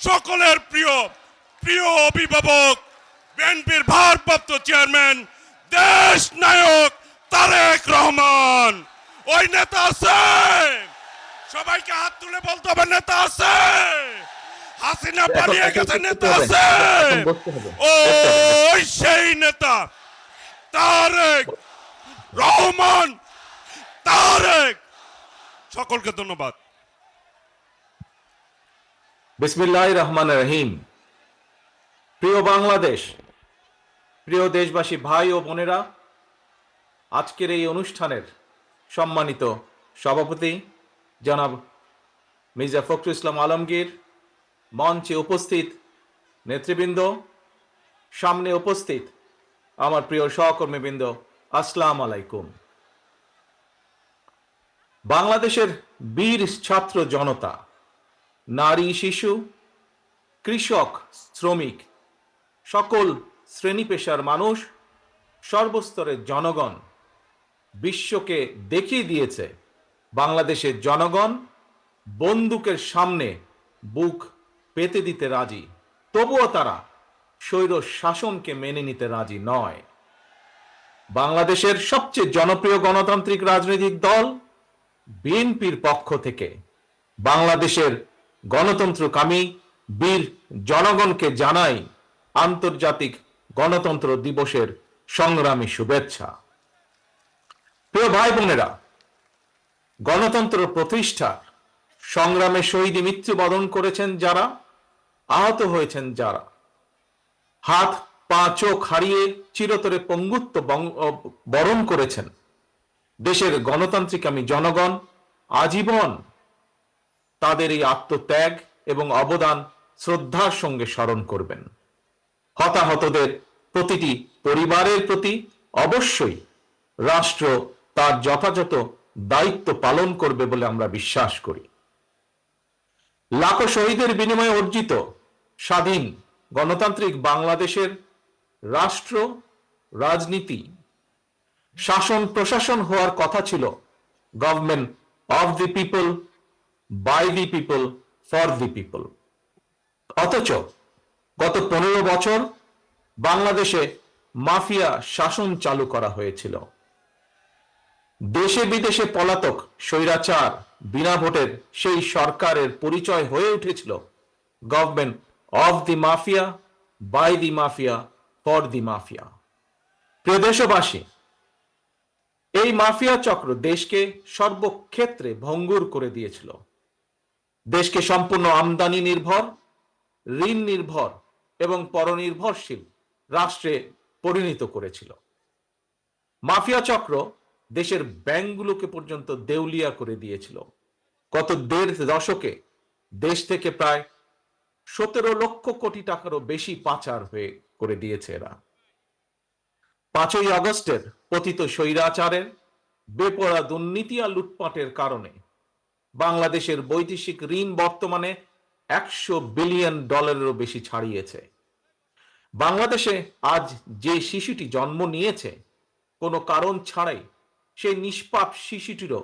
সকলের প্রিয় প্রিয় অভিভাবক বিএনপির ভারপ্রাপ্ত চেয়ারম্যান দেশ নায়ক তারেক রহমান। ওই নেতা আছে, সবাইকে হাত তুলে বলতে হবে নেতা আছে। হাসিনা পালিয়ে গেছে, নেতা আছে। ওই সেই নেতা তারেক রহমান। তারেক, সকলকে ধন্যবাদ। বিসমিল্লাহির রহমানির রহিম। প্রিয় বাংলাদেশ, প্রিয় দেশবাসী, ভাই ও বোনেরা, আজকের এই অনুষ্ঠানের সম্মানিত সভাপতি জনাব মির্জা ফখরুল ইসলাম আলমগীর, মঞ্চে উপস্থিত নেতৃবৃন্দ, সামনে উপস্থিত আমার প্রিয় সহকর্মীবৃন্দ, আসসালামু আলাইকুম। বাংলাদেশের বীর ছাত্র জনতা, নারী, শিশু, কৃষক, শ্রমিক, সকল শ্রেণী পেশার মানুষ, সর্বস্তরের জনগণ বিশ্বকে দেখিয়ে দিয়েছে বাংলাদেশের জনগণ বন্দুকের সামনে বুক পেতে দিতে রাজি, তবুও তারা স্বৈর শাসনকে মেনে নিতে রাজি নয়। বাংলাদেশের সবচেয়ে জনপ্রিয় গণতান্ত্রিক রাজনৈতিক দল বিএনপির পক্ষ থেকে বাংলাদেশের গণতন্ত্রকামী বীর জনগণকে জানাই আন্তর্জাতিক গণতন্ত্র দিবসের সংগ্রামী শুভেচ্ছা। প্রিয় ভাই বোনেরা, গণতন্ত্র প্রতিষ্ঠার সংগ্রামে শহীদ মৃত্যুবরণ করেছেন যারা, আহত হয়েছেন যারা, হাত পা চোখ হারিয়ে চিরতরে পঙ্গুত্ব বরণ করেছেন দেশের গণতান্ত্রিকামী জনগণ, আজীবন তাদের এই আত্মত্যাগ এবং অবদান শ্রদ্ধার সঙ্গে স্মরণ করবেন। হতাহতদের প্রতিটি পরিবারের প্রতি অবশ্যই রাষ্ট্র তার যথাযথ দায়িত্ব পালন করবে বলে আমরা বিশ্বাস করি। লাখো শহীদের বিনিময়ে অর্জিত স্বাধীন গণতান্ত্রিক বাংলাদেশের রাষ্ট্র, রাজনীতি, শাসন প্রশাসন হওয়ার কথা ছিল government of the people, by the people, for the people. অথচ গত 15 বছর বাংলাদেশে মাফিয়া শাসন চালু করা হয়েছিল। দেশে বিদেশে পলাতক স্বৈরাচার বিনা ভোটের সেই সরকারের পরিচয় হয়ে উঠেছিল government of the mafia, by the mafia, for the mafia. প্রিয় দেশবাসী, এই মাফিয়া চক্র দেশকে সর্বক্ষেত্রে ভঙ্গুর করে দিয়েছিল। দেশকে সম্পূর্ণ আমদানি নির্ভর, ঋণ নির্ভর এবং পরনির্ভরশীল রাষ্ট্রে পরিণত করেছিল। মাফিয়া চক্র দেশের ব্যাংকগুলোকে পর্যন্ত দেউলিয়া করে দিয়েছিল। গত 1.5 দশকে দেশ থেকে প্রায় 17 লক্ষ কোটি টাকারও বেশি পাচার হয়ে করে দিয়েছে এরা। 5ই আগস্টের পতিত স্বৈরাচারের বেপরোয়া দুর্নীতি আর লুটপাটের কারণে বাংলাদেশের বৈদেশিক ঋণ বর্তমানে $100 বিলিয়ন বেশি ছাড়িয়েছে। বাংলাদেশে আজ যে শিশুটি জন্ম নিয়েছে কোনো কারণ ছাড়াই, সেই নিষ্পাপ শিশুটিরও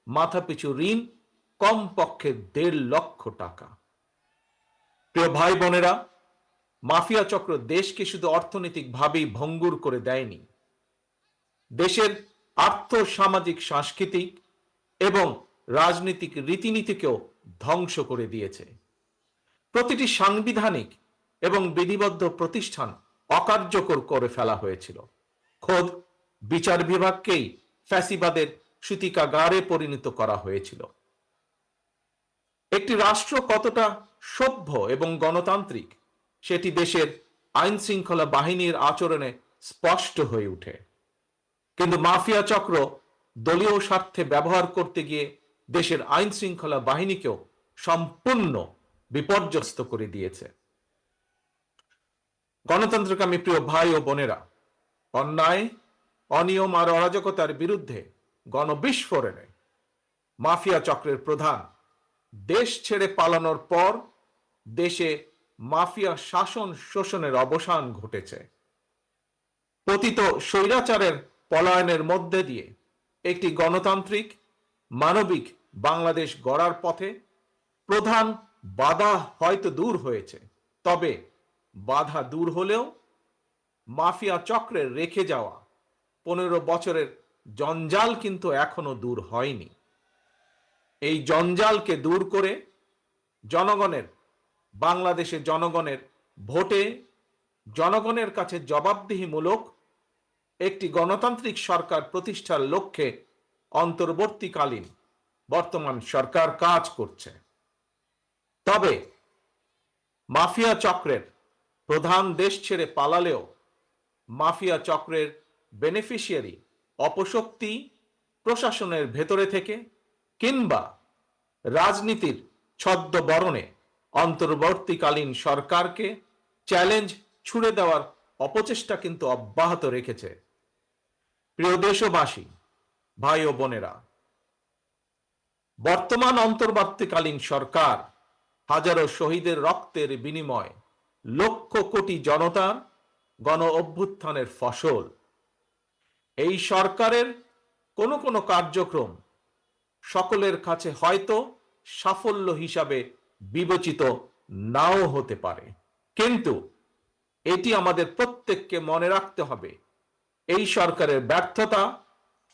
মাথাপিছু ঋণ কমপক্ষে 1.5 লক্ষ টাকা। প্রিয় ভাই বোনেরা, মাফিয়া চক্র দেশকে শুধু অর্থনৈতিকভাবেই ভঙ্গুর করে দেয়নি, দেশের আর্থ সামাজিক সাংস্কৃতিক এবং রাজনৈতিক রীতিনীতিকেও ধ্বংস করে দিয়েছে। প্রতিটি সাংবিধানিক এবং বিধিবদ্ধ প্রতিষ্ঠান অকার্যকর করে ফেলা হয়েছিল। খোদ বিচার বিভাগকেই ফ্যাসিবাদের সূতিকাগারে পরিণত করা হয়েছিল। একটি রাষ্ট্র কতটা সভ্য এবং গণতান্ত্রিক সেটি দেশের আইন শৃঙ্খলা বাহিনীর আচরণে স্পষ্ট হয়ে ওঠে। কিন্তু মাফিয়া চক্র দলীয় স্বার্থে ব্যবহার করতে গিয়ে দেশের আইন শৃঙ্খলা বাহিনীকেও সম্পূর্ণ বিপর্যস্ত করে দিয়েছে। গণতন্ত্রকামী প্রিয় ভাই ও বোনেরা, অন্যায়, অনিয়ম আর অরাজকতার বিরুদ্ধে গণবিস্ফোরণে মাফিয়া চক্রের প্রধান দেশ ছেড়ে পালানোর পর দেশে মাফিয়া শাসন শোষণের অবসান ঘটেছে। পতিত স্বৈরাচারের পলায়নের মধ্যে দিয়ে একটি গণতান্ত্রিক মানবিক বাংলাদেশ গড়ার পথে প্রধান বাধা হয়তো দূর হয়েছে, তবে বাধা দূর হলেও মাফিয়া চক্রের রেখে যাওয়া 15 বছরের জঞ্জাল কিন্তু এখনো দূর হয়নি। এই জঞ্জালকে দূর করে জনগণের, বাংলাদেশের জনগণের ভোটে জনগণের কাছে জবাবদিহিমূলক একটি গণতান্ত্রিক সরকার প্রতিষ্ঠার লক্ষ্যে অন্তর্বর্তীকালীন বর্তমান সরকার কাজ করছে। তবে মাফিয়া চক্রের প্রধান দেশ ছেড়ে পালালেও মাফিয়া চক্রের বেনিফিশিয়ারি অপশক্তি প্রশাসনের ভেতরে থেকে কিংবা রাজনীতির ছদ্মবরণে অন্তর্বর্তীকালীন সরকারকে চ্যালেঞ্জ ছুড়ে দেওয়ার অপচেষ্টা কিন্তু অব্যাহত রেখেছে। প্রিয় দেশবাসী, ভাই ও বোনেরা, বর্তমান অন্তর্বর্তীকালীন সরকার হাজারো শহীদের রক্তের বিনিময় লক্ষ কোটি জনতার গণ অভ্যুত্থানের ফসল। এই সরকারের কোনো কোনো কার্যক্রম সকলের কাছে হয়তো সাফল্য হিসাবে বিবেচিত নাও হতে পারে, কিন্তু এটি আমাদের প্রত্যেককে মনে রাখতে হবে, এই সরকারের ব্যর্থতা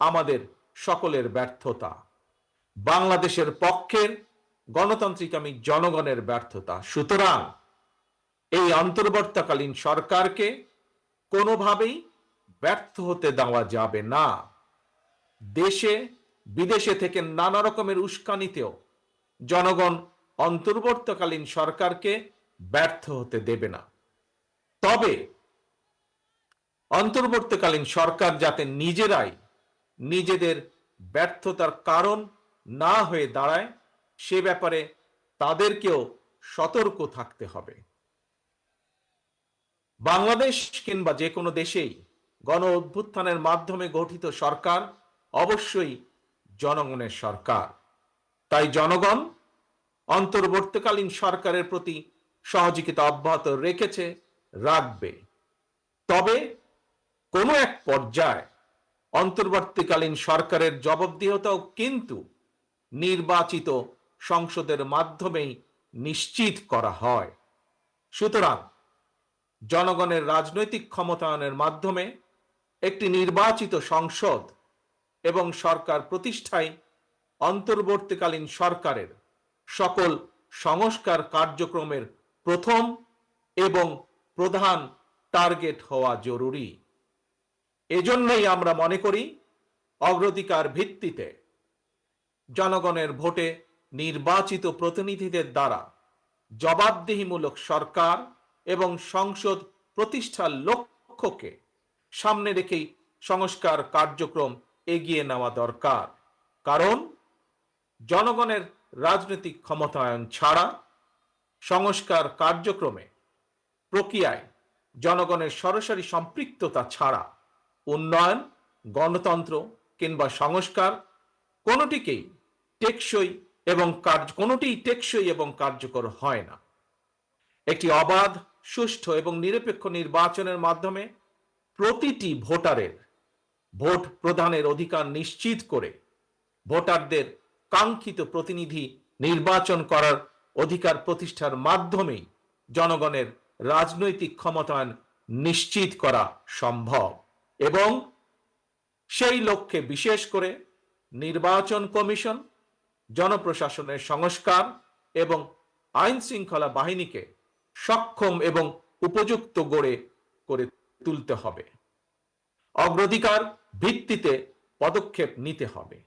আমাদের সকলের ব্যর্থতা, বাংলাদেশের পক্ষের গণতান্ত্রিকামী জনগণের ব্যর্থতা। সুতরাং এই অন্তর্বর্তীকালীন সরকারকে কোনোভাবেই ব্যর্থ হতে দেওয়া যাবে না। দেশে বিদেশে থেকে নানা রকমের উস্কানিতেও জনগণ অন্তর্বর্তীকালীন সরকারকে ব্যর্থ হতে দেবে না। তবে অন্তর্বর্তীকালীন সরকার যাতে নিজেরাই নিজেদের ব্যর্থতার কারণ না হয়ে দাঁড়ায়, সে ব্যাপারে তাদেরকেও সতর্ক থাকতে হবে। বাংলাদেশ কিংবা যে কোনো দেশেই গণ অভ্যুত্থানের মাধ্যমে গঠিত সরকার অবশ্যই জনগণের সরকার। তাই জনগণ অন্তর্বর্তীকালীন সরকারের প্রতি সহযোগিতা অব্যাহত রেখেছে, রাখবে। তবে কোনো এক পর্যায়ে অন্তর্বর্তীকালীন সরকারের জবাবদিহিতাও কিন্তু নির্বাচিত সংসদের মাধ্যমেই নিশ্চিত করা হয়। সুতরাং জনগণের রাজনৈতিক ক্ষমতায়নের মাধ্যমে একটি নির্বাচিত সংসদ এবং সরকার প্রতিষ্ঠায় অন্তর্বর্তীকালীন সরকারের সকল সংস্কার কার্যক্রমের প্রথম এবং প্রধান টার্গেট হওয়া জরুরি। এজন্যই আমরা মনে করি অগ্রাধিকার ভিত্তিতে জনগণের ভোটে নির্বাচিত প্রতিনিধিদের দ্বারা জবাবদিহিমূলক সরকার এবং সংসদ প্রতিষ্ঠার লক্ষ্যকে সামনে রেখেই সংস্কার কার্যক্রম এগিয়ে নেওয়া দরকার। কারণ জনগণের রাজনৈতিক ক্ষমতায়ন ছাড়া সংস্কার কার্যক্রমে প্রক্রিয়ায় জনগণের সরাসরি সম্পৃক্ততা ছাড়া উন্নয়ন, গণতন্ত্র কিংবা সংস্কার কোনোটিকেই টেকসই এবং কার্যকর হয় না। একটি অবাধ, সুষ্ঠু এবং নিরপেক্ষ নির্বাচনের মাধ্যমে প্রতিটি ভোটারের ভোট প্রদানের অধিকার নিশ্চিত করে ভোটারদের কাঙ্ক্ষিত প্রতিনিধি নির্বাচন করার অধিকার প্রতিষ্ঠার মাধ্যমেই জনগণের রাজনৈতিক ক্ষমতায়ন নিশ্চিত করা সম্ভব। এবং সেই লক্ষ্যে বিশেষ করে নির্বাচন কমিশন, জনপ্রশাসনের সংস্কার এবং আইন শৃঙ্খলা বাহিনীকে সক্ষম এবং উপযুক্ত করে তুলতে হবে। অগ্রাধিকার ভিত্তিতে পদক্ষেপ নিতে হবে।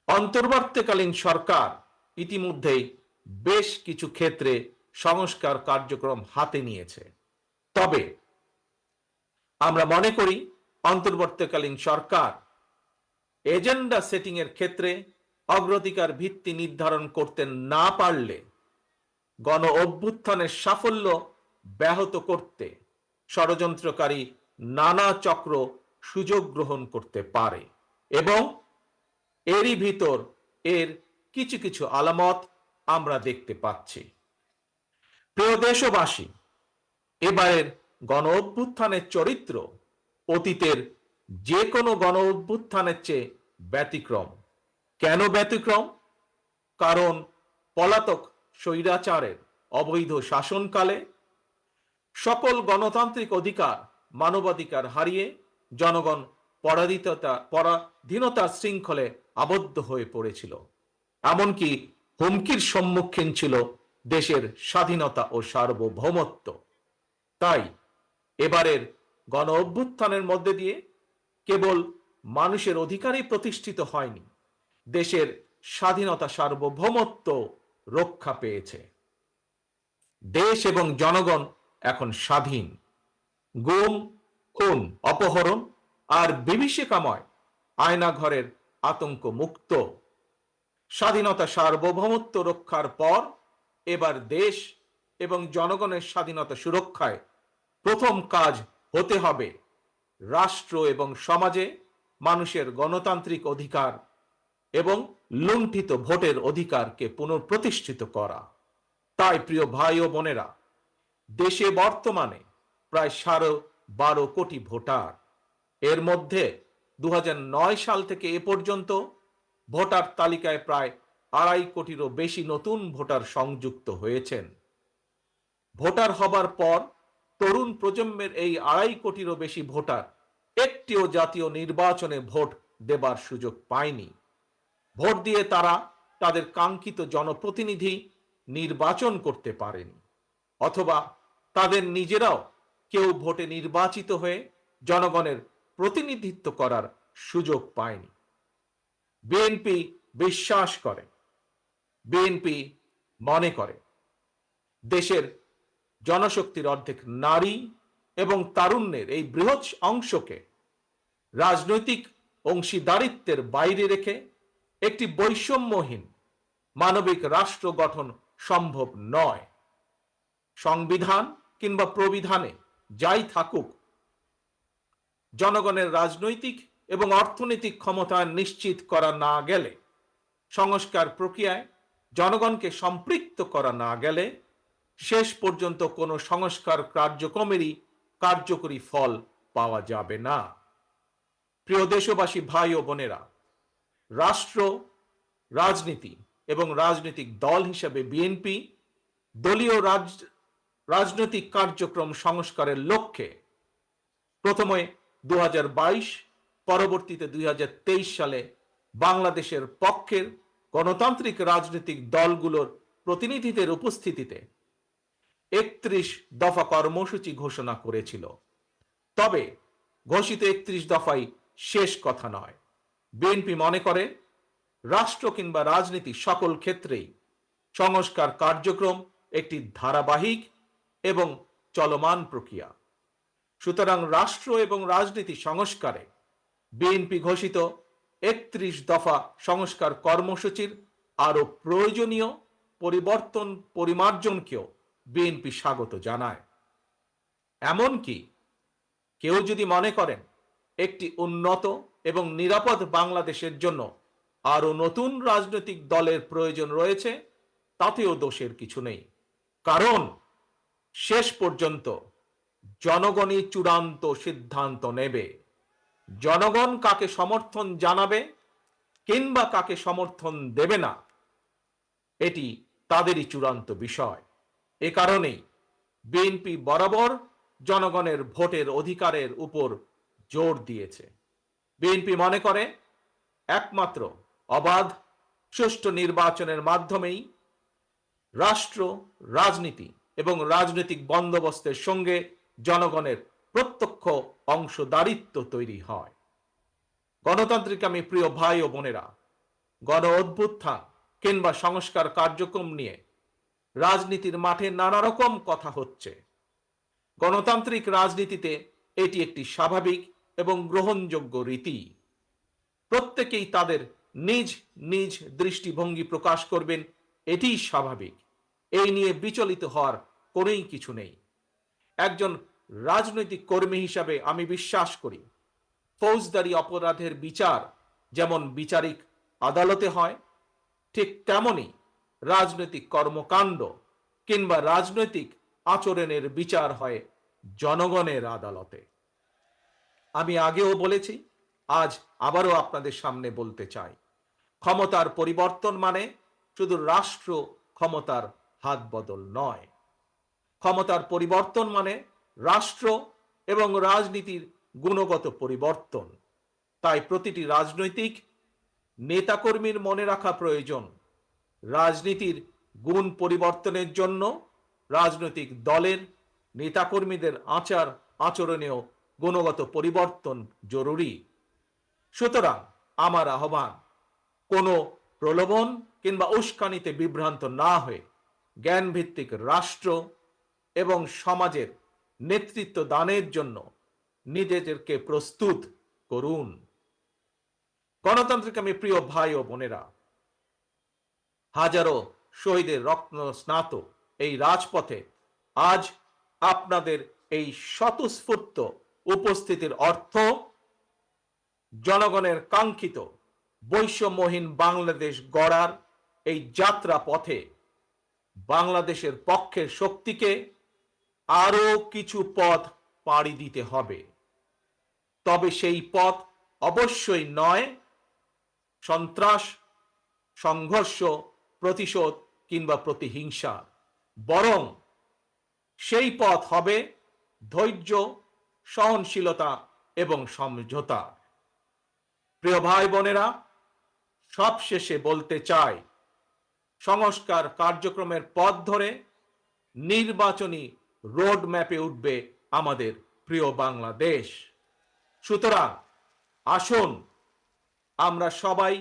অন্তর্বর্তীকালীন সরকার ইতিমধ্যেই বেশ কিছু ক্ষেত্রে সংস্কার কার্যক্রম হাতে নিয়েছে। তবে আমরা মনে করি অন্তর্বর্তীকালীন সরকার এজেন্ডা সেটিং এর ক্ষেত্রে অগ্রাধিকার ভিত্তি নির্ধারণ করতে না পারলে গণ অভ্যুত্থানের সাফল্য ব্যাহত করতে ষড়যন্ত্রকারী নানা চক্র সুযোগ গ্রহণ করতে পারে এবং এরই ভিতর এর কিছু কিছু আলামত আমরা দেখতে পাচ্ছি। প্রিয় দেশবাসী, এবারের গণ অভ্যুত্থানের চরিত্র অতীতের যে কোনো গণ অভ্যুত্থানের চেয়ে ব্যতিক্রম। কেন ব্যতিক্রম? কারণ পলাতক স্বৈরাচারের অবৈধ শাসনকালে সকল গণতান্ত্রিক অধিকার, মানবাধিকার হারিয়ে জনগণ পরাধীনতার শৃঙ্খলে আবদ্ধ হয়ে পড়েছিল। এমনকি হুমকির সম্মুখীন ছিল দেশের স্বাধীনতা ও সার্বভৌমত্ব। তাই এবারের গণ অভ্যুত্থানের মধ্যে দিয়ে কেবল মানুষের অধিকারই প্রতিষ্ঠিত হয়নি, দেশের স্বাধীনতা সার্বভৌমত্ব রক্ষা পেয়েছে। দেশ এবং জনগণ এখন স্বাধীন। গুম, খুন, অপহরণ আর বিভীষিকাময় আয়নাঘরের আতঙ্ক মুক্ত। স্বাধীনতা সার্বভৌমত্ব রক্ষার পর এবার দেশ এবং জনগণের স্বাধীনতা সুরক্ষায় প্রথম কাজ হতে হবে রাষ্ট্র এবং সমাজে মানুষের গণতান্ত্রিক অধিকার এবং লুণ্ঠিত ভোটের অধিকারকে পুনঃপ্রতিষ্ঠিত করা। তাই প্রিয় ভাই ও বোনেরা, দেশে বর্তমানে প্রায় 12.5 কোটি ভোটার। এর মধ্যে 2009 সাল থেকে এ পর্যন্ত ভোটার তালিকায় প্রায় 2.5 কোটিরও বেশি নতুন ভোটার সংযুক্ত হয়েছেন। ভোটার হবার পর তরুণ প্রজন্মের এই 2.5 কোটিরও বেশি ভোটার একটিও জাতীয় নির্বাচনে ভোট দেবার সুযোগ পায়নি। ভোট দিয়ে তারা তাদের কাঙ্ক্ষিত জনপ্রতিনিধি নির্বাচন করতে পারেনি, অথবা তাদের নিজেরাও কেউ ভোটে নির্বাচিত হয়ে জনগণের প্রতিনিধিত্ব করার সুযোগ পায়নি। বিএনপি বিশ্বাস করে, বিএনপি মনে করে দেশের জনশক্তির অর্ধেক নারী এবং তারুণ্যের এই বৃহৎ অংশকে রাজনৈতিক অংশীদারিত্বের বাইরে রেখে একটি বৈষম্যহীন মানবিক রাষ্ট্র গঠন সম্ভব নয়। সংবিধান কিংবা প্রবিধানে যাই থাকুক, জনগণের রাজনৈতিক এবং অর্থনৈতিক ক্ষমতায়ন নিশ্চিত করা না গেলে, সংস্কার প্রক্রিয়ায় জনগণকে সম্পৃক্ত করা না গেলে শেষ পর্যন্ত কোনো সংস্কার কার্যক্রমেরই কার্যকরী ফল পাওয়া যাবে না। প্রিয় দেশবাসী ভাই ও বোনেরা, রাষ্ট্র, রাজনীতি এবং রাজনৈতিক দল হিসেবে বিএনপি দলীয় রাজনৈতিক কার্যক্রম সংস্কারের লক্ষ্যে প্রথমে 2022, পরবর্তীতে 2023 সালে বাংলাদেশের পক্ষের গণতান্ত্রিক রাজনৈতিক দলগুলোর প্রতিনিধিদের উপস্থিতিতে 31 দফা কর্মসূচি ঘোষণা করেছিল। তবে ঘোষিত 31 দফাই শেষ কথা নয়। বিএনপি মনে করে রাষ্ট্র কিংবা রাজনীতি সকল ক্ষেত্রেই সংস্কার কার্যক্রম একটি ধারাবাহিক এবং চলমান প্রক্রিয়া। সুতরাং রাষ্ট্র এবং রাজনীতি সংস্কারে বিএনপি ঘোষিত 31 দফা সংস্কার কর্মসূচির আরো প্রয়োজনীয় পরিবর্তন পরিমার্জনকেও বিএনপি স্বাগত জানায়। এমনকি কেউ যদি মনে করেন একটি উন্নত এবং নিরাপদ বাংলাদেশের জন্য আরো নতুন রাজনৈতিক দলের প্রয়োজন রয়েছে, তাতেও দোষের কিছু নেই। কারণ শেষ পর্যন্ত জনগণই চূড়ান্ত সিদ্ধান্ত নেবে। জনগণ কাকে সমর্থন জানাবে কিংবা কাকে সমর্থন দেবে না, এটি তাদেরই চূড়ান্ত বিষয়। এ কারণেই বিএনপি বরাবর জনগণের ভোটের অধিকারের উপর জোর দিয়েছে। বিএনপি মনে করে একমাত্র অবাধ, সুষ্ঠু নির্বাচনের মাধ্যমেই রাষ্ট্র, রাজনীতি এবং রাজনৈতিক বন্দোবস্তের সঙ্গে জনগণের প্রত্যক্ষ অংশদারিত্ব তৈরি হয়। গণতান্ত্রিক আমি প্রিয় ভাই ও বোনেরা, গণ অভ্যুত্থান কিংবা সংস্কার কার্যক্রম নিয়ে রাজনীতির মাঠে নানা রকম কথা হচ্ছে। গণতান্ত্রিক রাজনীতিতে এটি একটি স্বাভাবিক এবং গ্রহণযোগ্য রীতি। প্রত্যেকেই তাদের নিজ নিজ দৃষ্টিভঙ্গি প্রকাশ করবেন, এটিই স্বাভাবিক। এই নিয়ে বিচলিত হওয়ার কোনোই কিছু নেই। একজন রাজনৈতিক কর্মী হিসাবে আমি বিশ্বাস করি ফৌজদারি অপরাধের বিচার যেমন বিচারিক আদালতে হয়, ঠিক তেমনি রাজনৈতিক কর্মকাণ্ড কিংবা রাজনৈতিক আচরণের বিচার হয় জনগণের আদালতে। আমি আগেও বলেছি, আজ আবারও আপনাদের সামনে বলতে চাই, ক্ষমতার পরিবর্তন মানে শুধু রাষ্ট্র ক্ষমতার হাত বদল নয়। ক্ষমতার পরিবর্তন মানে রাষ্ট্র এবং রাজনীতির গুণগত পরিবর্তন। তাই প্রতিটি রাজনৈতিক নেতাকর্মীর মনে রাখা প্রয়োজন, রাজনীতির গুণ পরিবর্তনের জন্য রাজনৈতিক দলের নেতাকর্মীদের আচার আচরণেও গুণগত পরিবর্তন জরুরি। সুতরাং আমার আহ্বান, কোনো প্রলোভন কিংবা উস্কানিতে বিভ্রান্ত না হয়ে জ্ঞানভিত্তিক রাষ্ট্র এবং সমাজের নেতৃত্ব দানের জন্য নিজেদেরকে প্রস্তুত করুন। গণতান্ত্রিক আমি প্রিয় ভাই ও বোনেরা, হাজারো শহীদের রত্ন স্নাত এই রাজপথে আজ আপনাদের এই স্বতঃস্ফূর্ত উপস্থিতির অর্থ জনগণের কাঙ্ক্ষিত বৈষম্যহীন বাংলাদেশ গড়ার এই যাত্রা পথে বাংলাদেশের পক্ষের শক্তিকে আরো কিছু পথ পাড়ি দিতে হবে। তবে সেই পথ অবশ্যই নয় সন্ত্রাস, সংঘর্ষ, প্রতিশোধ কিংবা প্রতিহিংসা, বরং সেই পথ হবে ধৈর্য, সহনশীলতা এবং সমঝোতা। প্রিয় ভাই বোনেরা, সবশেষে বলতে চাই, সংস্কার কার্যক্রমের পথ ধরে নির্বাচনী রোড ম্যাপে উঠবে আমাদের প্রিয় বাংলাদেশ। সুতরাং আসুন আমরা সবাই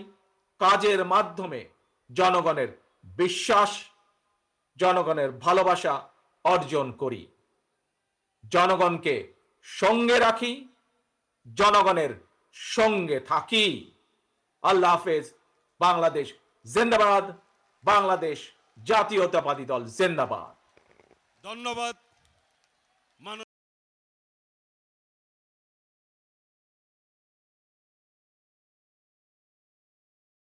কাজের মাধ্যমে জনগণের বিশ্বাস, জনগণের ভালোবাসা অর্জন করি, জনগণকে সঙ্গে রাখি, জনগণের সঙ্গে থাকি। আল্লাহ হাফেজ। বাংলাদেশ জিন্দাবাদ। বাংলাদেশ জাতীয়তাবাদী দল জিন্দাবাদ। ধন্যবাদ।